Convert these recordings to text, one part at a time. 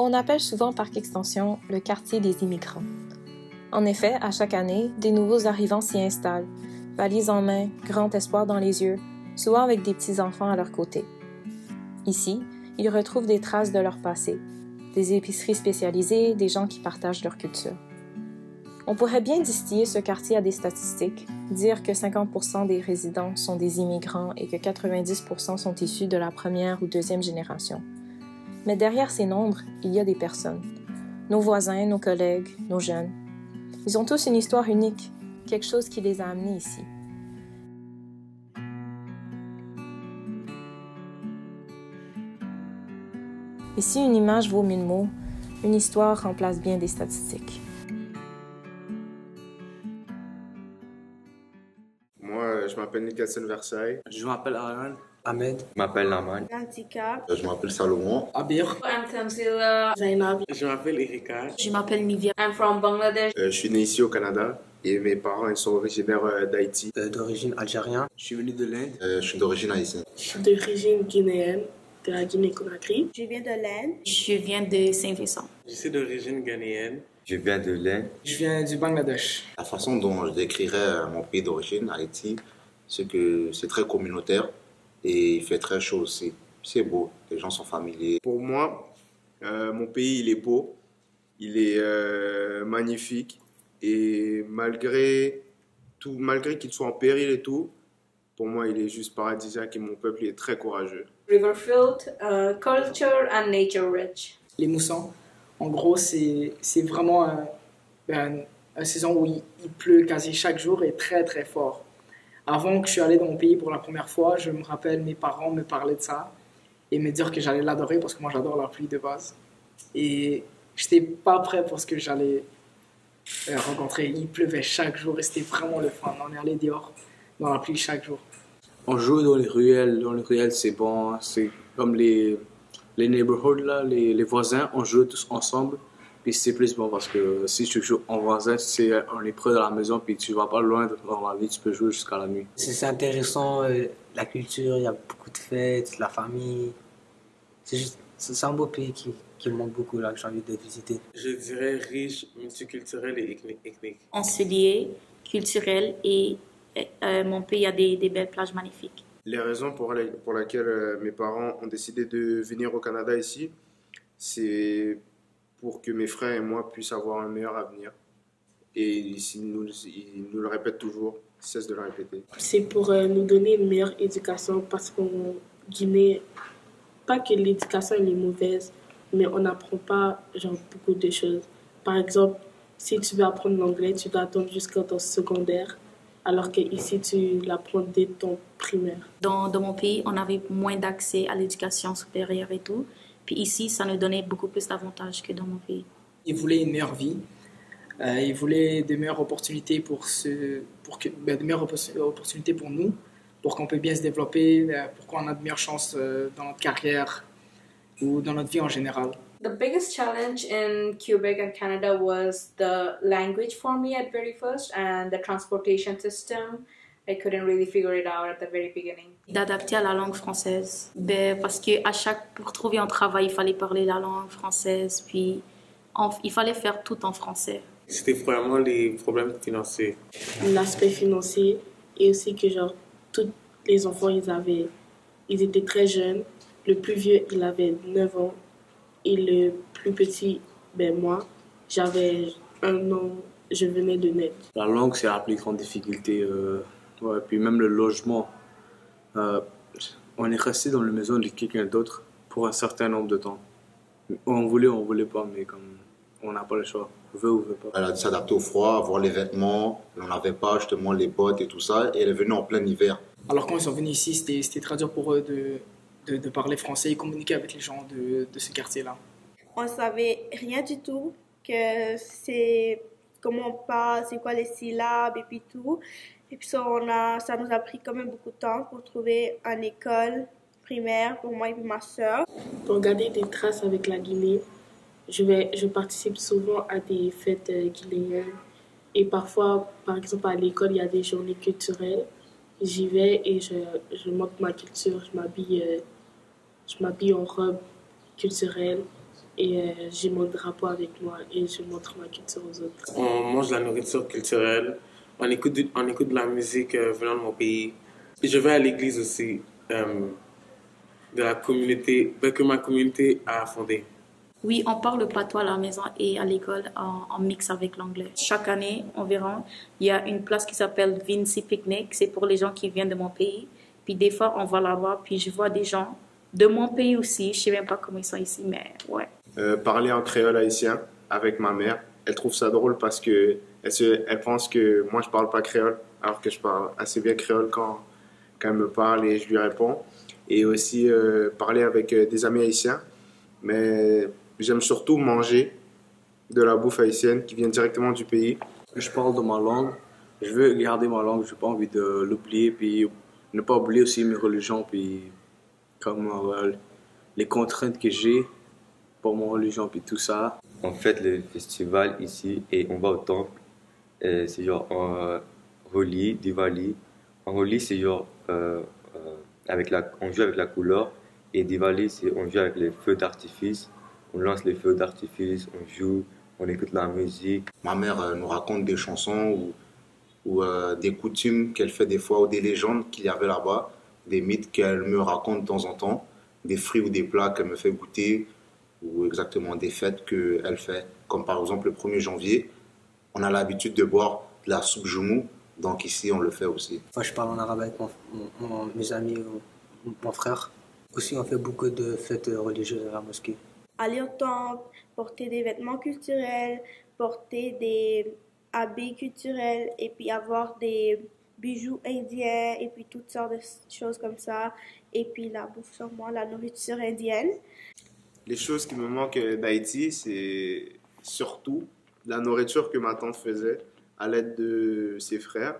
On appelle souvent Parc Extension le quartier des immigrants. En effet, à chaque année, des nouveaux arrivants s'y installent, valises en main, grand espoir dans les yeux, souvent avec des petits-enfants à leur côté. Ici, ils retrouvent des traces de leur passé, des épiceries spécialisées, des gens qui partagent leur culture. On pourrait bien distiller ce quartier à des statistiques, dire que 50% des résidents sont des immigrants et que 90% sont issus de la première ou deuxième génération. Mais derrière ces nombres, il y a des personnes. Nos voisins, nos collègues, nos jeunes. Ils ont tous une histoire unique, quelque chose qui les a amenés ici. Et si une image vaut 1000 mots, une histoire remplace bien des statistiques. Moi, je m'appelle Nicholson Versailles. Je m'appelle Aaron. Ahmed. Je m'appelle Naman. Nantika. Je m'appelle Salomon. Abir. I'm Tamzila. Zainab. Je m'appelle Erika. Je m'appelle Nivia. I'm from Bangladesh. Je suis né ici au Canada et mes parents ils sont originaires d'Haïti. D'origine algérienne. Je suis venu de l'Inde. Je suis d'origine haïtienne. Je suis d'origine guinéenne, de la Guinée-Conakry. Je viens de l'Inde. Je viens de Saint-Vincent. Je suis d'origine ghanéenne. Je viens de l'Inde. Je viens du Bangladesh. La façon dont je décrirais mon pays d'origine, Haïti, c'est que c'est très communautaire et il fait très chaud aussi. C'est beau, les gens sont familiers. Pour moi, mon pays il est beau, il est magnifique et malgré qu'il soit en péril et tout, pour moi il est juste paradisiaque et mon peuple il est très courageux. Riverfield, culture and nature rich. Les moussons, en gros, c'est vraiment une saison où il pleut quasi chaque jour et très très fort. Avant que je suis allé dans mon pays pour la première fois, je me rappelle mes parents me parlaient de ça et me dire que j'allais l'adorer parce que moi j'adore la pluie de base. Et j'étais pas prêt pour ce que j'allais rencontrer. Il pleuvait chaque jour et c'était vraiment le fun. On est allé dehors dans la pluie chaque jour. On joue dans les ruelles. Dans les ruelles, c'est bon. C'est comme les neighborhoods, là, les voisins. On joue tous ensemble. Puis c'est plus bon parce que si tu joues en voisin, on est près de la maison, puis tu vas pas loin dans la vie, tu peux jouer jusqu'à la nuit. C'est intéressant, la culture, il y a beaucoup de fêtes, la famille. C'est un beau pays qui me manque beaucoup, là, que j'ai envie de visiter. Je dirais riche, multiculturel et ethnique. Ensoleillé, culturel et mon pays a des belles plages magnifiques. Les raisons pour lesquelles mes parents ont décidé de venir au Canada ici, c'est pour que mes frères et moi puissent avoir un meilleur avenir. Et ils nous le répètent toujours, ils cessent de le répéter. C'est pour nous donner une meilleure éducation parce qu'en Guinée, pas que l'éducation elle est mauvaise, mais on n'apprend pas beaucoup de choses. Par exemple, si tu veux apprendre l'anglais, tu dois attendre jusqu'à ton secondaire, alors qu'ici, tu l'apprends dès ton primaire. Dans mon pays, on avait moins d'accès à l'éducation supérieure et tout. Puis ici, ça nous donnait beaucoup plus d'avantages que dans mon pays. Ils voulaient une meilleure vie. Ils voulaient de meilleures opportunités de meilleures opportunités pour nous, pour qu'on puisse bien se développer, pour qu'on ait de meilleures chances dans notre carrière ou dans notre vie en général. The biggest challenge in Quebec and Canada was the language for me at very first and the transportation system. I couldn't really figure it out at the very beginning. D'adapter à la langue française. Parce que pour trouver un travail, il fallait parler la langue française, puis il fallait faire tout en français. C'était vraiment les problèmes financiers. L'aspect financier et aussi que tous les enfants, ils étaient très jeunes. Le plus vieux, il avait 9 ans et le plus petit, moi, j'avais 1 an, je venais de naître. La langue, c'est la plus grande difficulté. Puis même le logement. On est resté dans la maison de quelqu'un d'autre pour un certain nombre de temps. On voulait pas, mais comme on n'a pas le choix, on veut ou veut pas. Elle a dû s'adapter au froid, avoir les vêtements, on n'avait pas justement les bottes et tout ça, et elle est venue en plein hiver. Alors quand ils sont venus ici, c'était très dur pour eux de parler français et communiquer avec les gens de ce quartier-là. On savait rien du tout, que c'est comment on parle, c'est quoi les syllabes et puis tout. Et puis ça nous a pris quand même beaucoup de temps pour trouver une école primaire pour moi et puis ma soeur. Pour garder des traces avec la Guinée, je participe souvent à des fêtes guinéennes. Et parfois, par exemple, à l'école, il y a des journées culturelles. J'y vais et je montre ma culture. Je m'habille en robe culturelle et j'ai mon drapeau avec moi et je montre ma culture aux autres. On mange de la nourriture culturelle, on écoute de la musique venant de mon pays. Et je vais à l'église aussi, de la communauté, que ma communauté a fondée. Oui, on parle le patois à la maison et à l'école en mix avec l'anglais. Chaque année, environ, il y a une place qui s'appelle Vinci Picnic. C'est pour les gens qui viennent de mon pays. Puis des fois, on va là-bas, puis je vois des gens de mon pays aussi. Je sais même pas comment ils sont ici, mais ouais. Parler en créole haïtien avec ma mère, elle trouve ça drôle parce que elle pense que moi je parle pas créole, alors que je parle assez bien créole quand elle me parle et je lui réponds. Et aussi parler avec des amis haïtiens. Mais j'aime surtout manger de la bouffe haïtienne qui vient directement du pays. Je parle de ma langue. Je veux garder ma langue. Je n'ai pas envie de l'oublier. Puis ne pas oublier aussi mes religions. Puis comme les contraintes que j'ai pour mon religion. Puis tout ça. On fête le festival ici et on va au temple. C'est genre Holi, Diwali. En Holi, c'est genre on joue avec la couleur. Et Diwali, on joue avec les feux d'artifice. On lance les feux d'artifice, on joue, on écoute la musique. Ma mère nous raconte des chansons ou des coutumes qu'elle fait des fois, ou des légendes qu'il y avait là-bas, des mythes qu'elle me raconte de temps en temps, des fruits ou des plats qu'elle me fait goûter, ou exactement des fêtes qu'elle fait. Comme par exemple le 1er janvier, on a l'habitude de boire de la soupe joumou, donc ici on le fait aussi. Moi je parle en arabe avec mes amis, mon frère. Aussi on fait beaucoup de fêtes religieuses à la mosquée. Aller au temple, porter des vêtements culturels, porter des habits culturels et puis avoir des bijoux indiens et puis toutes sortes de choses comme ça. Et puis la bouffe, sûrement la nourriture indienne. Les choses qui me manquent d'Haïti, c'est surtout la nourriture que ma tante faisait à l'aide de ses frères.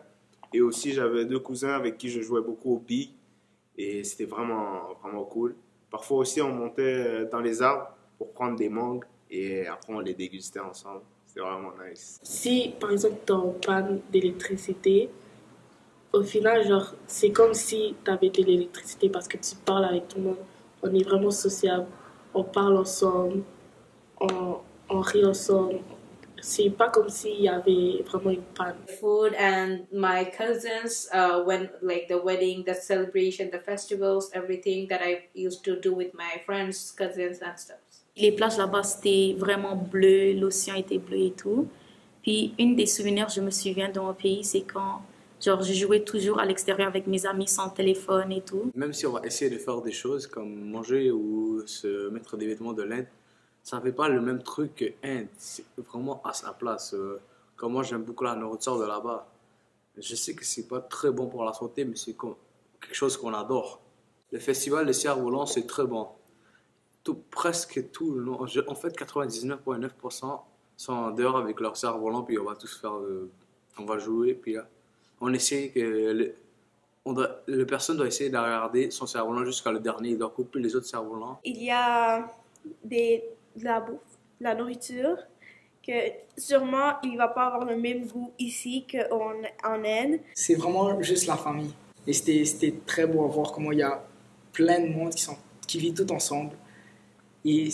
Et aussi, j'avais 2 cousins avec qui je jouais beaucoup aux billes et c'était vraiment, vraiment cool. Parfois aussi, on montait dans les arbres pour prendre des mangues et après on les dégustait ensemble. C'est vraiment nice. Si par exemple tu es en panne d'électricité, au final genre c'est comme si tu avais de l'électricité parce que tu parles avec tout le monde. On est vraiment sociable, on parle ensemble, on rit ensemble. C'est pas comme s'il y avait vraiment une panne. Food and my cousins, when like the wedding, the celebration, the festivals, everything that I used to do with my friends, cousins and stuff. Les plages là-bas, c'était vraiment bleu, l'océan était bleu et tout. Puis, une des souvenirs, je me souviens de mon pays, c'est quand genre, je jouais toujours à l'extérieur avec mes amis sans téléphone et tout. Même si on va essayer de faire des choses comme manger ou se mettre des vêtements de l'Inde, ça ne fait pas le même truc que l'Inde. C'est vraiment à sa place. Comme moi, j'aime beaucoup la nourriture de là-bas. Je sais que c'est pas très bon pour la santé, mais c'est quelque chose qu'on adore. Le festival de cerfs-volants, c'est très bon. Presque tout, en fait 99,9% sont dehors avec leur cerf-volant, puis on va tous on va jouer, puis là, on essaie que le personne doit essayer de regarder son cerf-volant jusqu'à le dernier, il doit couper les autres cerfs-volants. Il y a de la bouffe, de la nourriture, que sûrement il ne va pas avoir le même goût ici qu'en Inde. C'est vraiment juste la famille. Et c'était très beau à voir comment il y a plein de monde qui vit tout ensemble. Et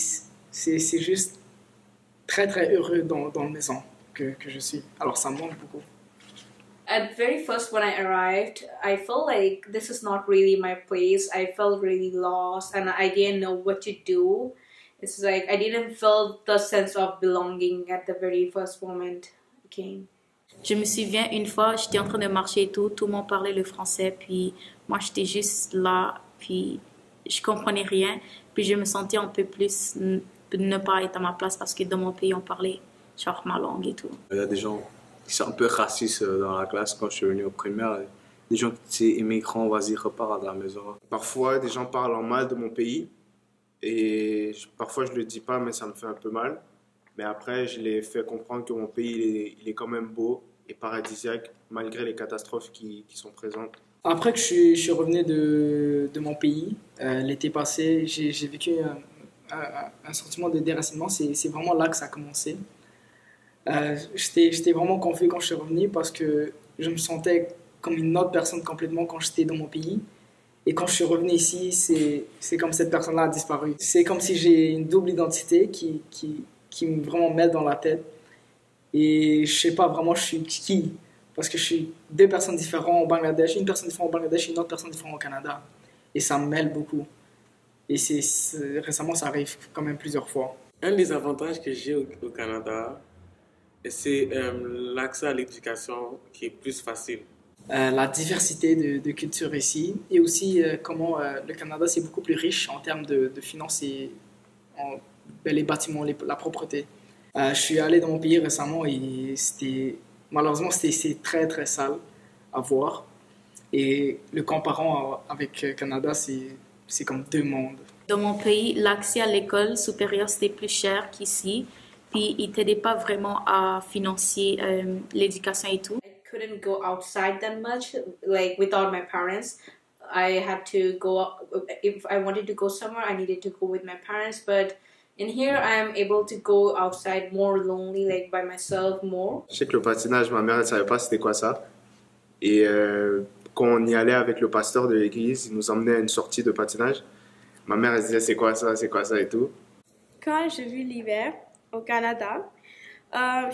c'est juste très très heureux dans la maison que je suis. Alors ça me manque beaucoup. At very first when I arrived, I felt like this is not really my place. I felt really lost and I didn't know what to do. It's like I didn't feel the sense of belonging at the very first moment I came. Je me souviens une fois, j'étais en train de marcher et tout le monde parlait le français, puis moi j'étais juste là, puis je comprenais rien. Puis je me sentais un peu plus ne pas être à ma place parce que dans mon pays, on parlait genre ma langue et tout. Il y a des gens qui sont un peu racistes dans la classe quand je suis venu au primaire. Des gens qui sont immigrants, vas-y, repars à la maison. Parfois, des gens parlent en mal de mon pays. Et parfois, je ne le dis pas, mais ça me fait un peu mal. Mais après, je les fais comprendre que mon pays, il est quand même beau et paradisiaque, malgré les catastrophes qui sont présentes. Après que je suis revenu de mon pays, l'été passé, j'ai vécu un sentiment de déracinement. C'est vraiment là que ça a commencé. J'étais vraiment confus quand je suis revenu parce que je me sentais comme une autre personne complètement quand j'étais dans mon pays. Et quand je suis revenu ici, c'est comme cette personne-là a disparu. C'est comme si j'ai une double identité qui me vraiment mêle dans la tête. Et je sais pas vraiment je suis qui. Parce que je suis deux personnes différentes au Bangladesh, une personne différente au Bangladesh et une autre personne différente au Canada. Et ça me mêle beaucoup. Et récemment, ça arrive quand même plusieurs fois. Un des avantages que j'ai au Canada, c'est l'accès à l'éducation qui est plus facile. La diversité de cultures ici et aussi comment le Canada c'est beaucoup plus riche en termes de finances et les bâtiments, la propreté. Je suis allé dans mon pays récemment et malheureusement c'est très très sale à voir et le comparant avec le Canada c'est comme deux mondes. Dans mon pays, l'accès à l'école supérieure c'était plus cher qu'ici, puis ils t'aidaient pas vraiment à financer l'éducation et tout. Couldn't go outside that much, like without my parents. I had to go, if I wanted to go somewhere, I needed to go with my parents. But in here, I'm able to go outside more lonely, like by myself more. Je sais que le patinage, ma mère, elle savait pas c'était quoi ça. Et quand on y allait avec le pasteur de l'église, il nous emmenait à une sortie de patinage. Ma mère, elle se disait c'est quoi ça et tout. Quand j'ai vu l'hiver au Canada,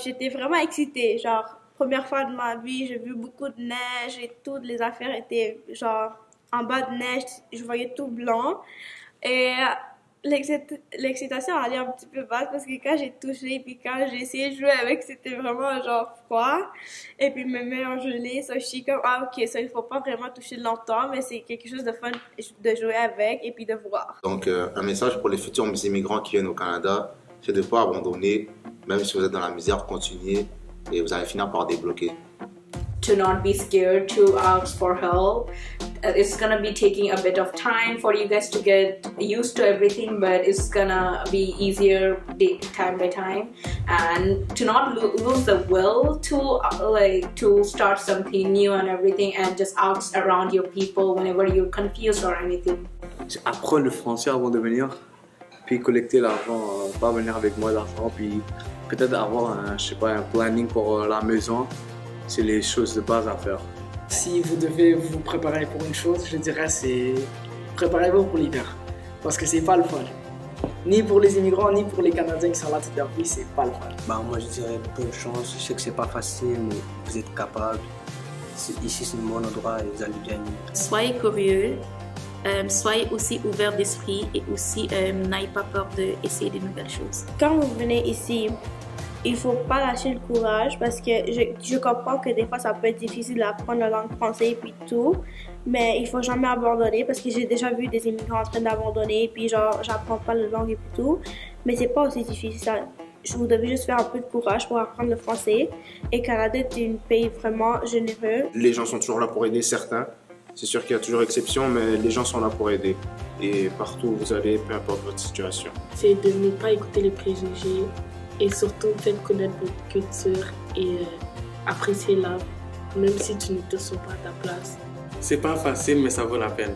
j'étais vraiment excitée, genre. Première fois de ma vie, j'ai vu beaucoup de neige et toutes les affaires étaient genre en bas de neige, je voyais tout blanc. Et l'excitation allait un petit peu basse parce que quand j'ai touché puis quand j'ai essayé de jouer avec, c'était vraiment genre froid. Et puis mes mains ont gelé, ça je suis comme ah ok, ça il faut pas vraiment toucher longtemps, mais c'est quelque chose de fun de jouer avec et puis de voir. Donc un message pour les futurs immigrants qui viennent au Canada, c'est de ne pas abandonner, même si vous êtes dans la misère, continuez. Et vous allez finir par débloquer. To not be scared to ask for help. It's gonna be taking a bit of time for you guys to get used to everything, but it's gonna be easier time by time. And to not lose the will to start something new and everything, and just ask around your people whenever you're confused or anything. Apprendre le français avant de venir, puis collecter l'argent, pas venir avec moi l'argent, puis peut-être avoir un planning pour la maison, c'est les choses de base à faire. Si vous devez vous préparer pour une chose, je dirais c'est préparez-vous pour l'hiver, parce que c'est pas le fun. Ni pour les immigrants, ni pour les Canadiens qui sont là toute leur vie, c'est pas le fun. Moi je dirais bonne chance, je sais que c'est pas facile, mais vous êtes capable. Ici c'est un bon endroit et vous allez bien. Soyez curieux. Soyez aussi ouvert d'esprit et aussi n'ayez pas peur d'essayer de nouvelles choses. Quand vous venez ici, il faut pas lâcher le courage parce que je comprends que des fois ça peut être difficile d'apprendre la langue française et puis tout, mais il faut jamais abandonner parce que j'ai déjà vu des immigrants en train d'abandonner et puis genre j'apprends pas la langue et puis tout, mais c'est pas aussi difficile ça. Vous devez juste faire un peu de courage pour apprendre le français et Canada est un pays vraiment généreux. Les gens sont toujours là pour aider certains. C'est sûr qu'il y a toujours exception, mais les gens sont là pour aider. Et partout où vous allez, peu importe votre situation. C'est de ne pas écouter les préjugés et surtout faire connaître votre culture et apprécier l'art, même si tu ne te sens pas à ta place. C'est pas facile, mais ça vaut la peine.